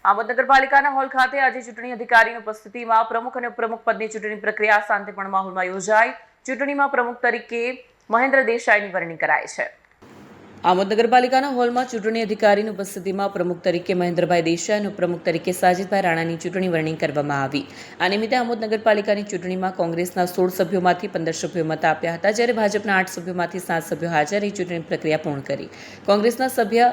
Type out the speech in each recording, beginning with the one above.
આમોદ નગરપાલિકાના હોલ ખાતે આજે ચૂંટણી અધિકારીની ઉપસ્થિતિમાં પ્રમુખ અને ઉપપ્રમુખ પદની ચૂંટણી પ્રક્રિયા શાંતિપૂર્ણ માહોલમાં યોજાઈ। ચૂંટણીમાં પ્રમુખ તરીકે મહેન્દ્ર દેસાઈની વરણી કરાઈ છે। આમોદ નગરપાલિકાના હોલમાં ચૂંટણી અધિકારીની ઉપસ્થિતિમાં પ્રમુખ તરીકે મહેન્દ્રભાઈ દેસાઈ અને ઉપપ્રમુખ તરીકે સાજીદભાઈ રાણાની ચૂંટણી વરણી કરવામાં આવી। આ નિમિત્તે આમોદ નગરપાલિકાની ચૂંટણીમાં કોંગ્રેસના 16 સભ્યોમાંથી 15 સભ્યો મત આપ્યા હતા, જ્યારે ભાજપના 8 સભ્યોમાંથી 7 સભ્યો હાજર રહી ચૂંટણી પ્રક્રિયા પૂર્ણ કરી। કોંગ્રેસના સભ્ય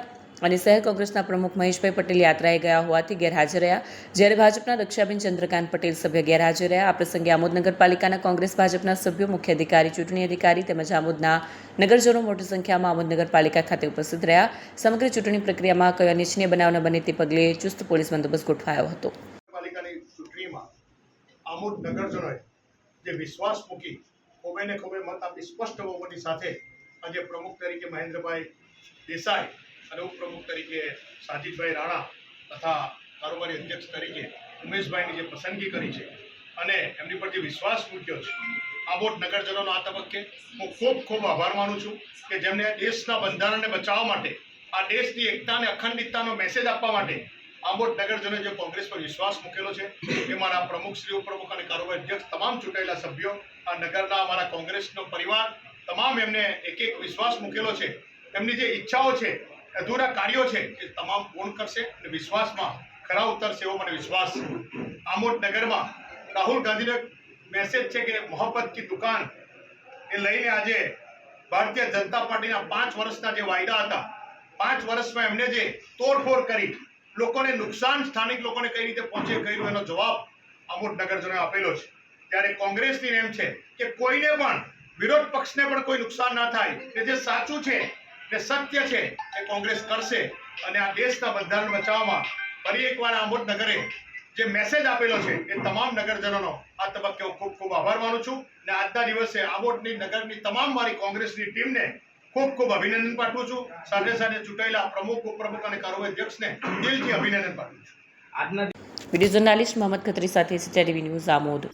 અને શહેર કોંગ્રેસના પ્રમુખ મહેશભાઈ પટેલ યાત્રાએ ગયા હોવાથી ગેરહાજર રહ્યા, જ્યારે ભાજપના દક્ષાબેન ચંદ્રકાંત પટેલ સભ્ય ગેરહાજર રહ્યા। આ પ્રસંગે આમોદ નગરપાલિકાના કોંગ્રેસ ભાજપના સભ્યો, મુખ્ય અધિકારી, ચૂંટણી અધિકારી તેમજ આમોદના નગરજનો મોટી સંખ્યામાં આમોદ નગરપાલિકા ખાતે ઉપસ્થિત રહ્યા। સમગ્ર ચૂંટણી પ્રક્રિયામાં કોઈ અનિચ્છનીય બનાવ ન બને તે પગલે ચુસ્ત પોલીસ બંદોબસ્ત ગોઠવાયો હતો। નગરપાલિકાની ચૂંટણીમાં આમોદ નગરજનોએ જે વિશ્વાસ મૂકી ખોબેને ખોબે મત આપી સ્પષ્ટ બહુમતી સાથે આજે પ્રમુખ તરીકે મહેન્દ્રભાઈ દેસાઈ અને ઉપપ્રમુખ તરીકે સાજીદભાઈ રાણા તથા કારોબારી અધ્યક્ષ તરીકે ઉમેશભાઈની જે પસંદગી કરી છે અને એમની પર જે વિશ્વાસ મૂક્યો છે, આમોદ નગરજનોનો આ તબક્કે હું ખૂબ આભાર માનું છું કે જેમને દેશના બંધારણને બચાવવા માટે, આ દેશની એકતા અને અખંડિતતાનો મેસેજ આપવા માટે આમોદ નગરજનોએ જે કોંગ્રેસ પર વિશ્વાસ મૂકેલો છે એ મારા પ્રમુખ શ્રી, ઉપપ્રમુખ અને કારોબારી અધ્યક્ષ તમામ ચૂંટાયેલા સભ્યો, આ નગરના અમારા કોંગ્રેસનો પરિવાર તમામ એમને એક વિશ્વાસ મૂકેલો છે। એમની જે ઈચ્છાઓ છે, અધૂરા કાર્યો છે એ તમામ પૂર્ણ કરશે અને વિશ્વાસમાં ખરા ઉતરશે એવો મને વિશ્વાસ છે। આમોદ નગરમાં રાહુલ ગાંધીનો મેસેજ છે કે મોહબ્બત કી દુકાન એ લઈને આજે ભારતીય જનતા પાર્ટીના 5 વર્ષના જે વાયદા હતા, 5 વર્ષમાં એમને જે તોડફોડ કરી લોકોને નુકસાન, સ્થાનિક લોકોને કઈ રીતે પહોંચે કર્યું એનો જવાબ આમોદ નગરજનોએ આપેલો છે। ત્યારે કોંગ્રેસની એમ છે કે કોઈને પણ, વિરોધ પક્ષને પણ કોઈ નુકસાન ના થાય, કે જે સાચું છે, જે સત્ય છે એ કોંગ્રેસ કરશે અને આ દેશના બંધારણ બચાવવામાં ફરી એકવાર આમોદ નગરે જે મેસેજ આપેલો છે એ તમામ નગરજનોનો આ તબક્કે હું ખૂબ આભાર માનું છું અને આજના દિવસે આમોદની નગરની તમામ મારી કોંગ્રેસની ટીમને ખૂબ અભિનંદન પાઠવું છું। સાથે ચૂંટાયેલા પ્રમુખ, ઉપપ્રમુખ અને કારોબારી અધ્યક્ષને દિલથી અભિનંદન પાઠવું છું। વિડીયો જર્નાલિસ્ટ મોહમ્મદ ખત્રી સાથે સીટીવી ન્યૂઝ આમોદ।